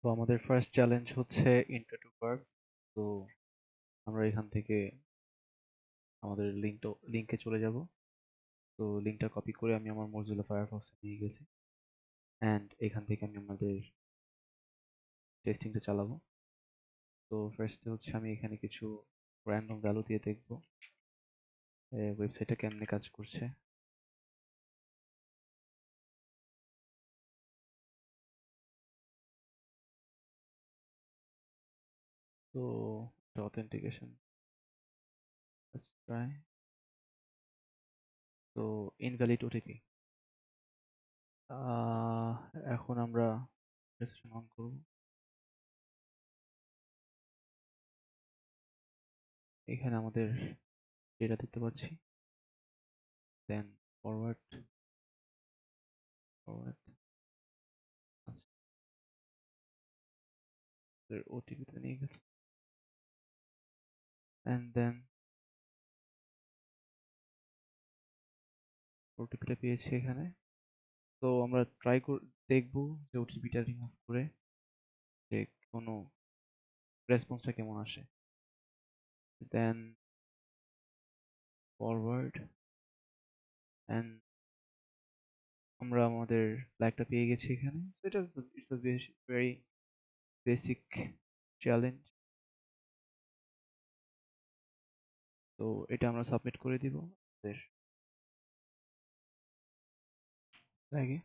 তো আমাদের first challenge হচ্ছে ইন্ট্রো টু ভার্ব। তো আমরা এখান থেকে আমাদের লিঙ্কে চলে যাব। তো লিঙ্কটা কপি করে আমি আমার মজিলা ফায়ারফক্সে নিয়ে গেছি অ্যান্ড এখান থেকে আমি আমাদের টেস্টিংটা চালাবো। তো ফার্স্টে হচ্ছে আমি এখানে কিছু র্যান্ডম ভ্যালু দিয়ে দেখব ওয়েবসাইটটা কেমনে কাজ করছে। তো অথেন্টিকেশন ট্রাই। তো ইনভ্যালিড ওটিপি। এখন আমরা রেজিস্ট্রেশন অন করব। এখানে আমাদের ডেটা দিতে পারছি, দেন ফরওয়ার্ড ফরওয়ার্ড ওটিপিতে নিয়ে গেছে অ্যান্ড দেন ওটিপিটা পেয়েছি এখানে। তো আমরা দেখবো যে ওটিপিটা রিমুভ করে যে কোনো রেসপন্সটা কেমন আসে। দেন ফরওয়ার্ড অ্যান্ড আমরা আমাদের ফ্ল্যাগটা পেয়ে গেছি এখানে। So it's a very basic challenge. তো এটা আমরা সাবমিট করে দিব আমাদের ফ্ল্যাগে।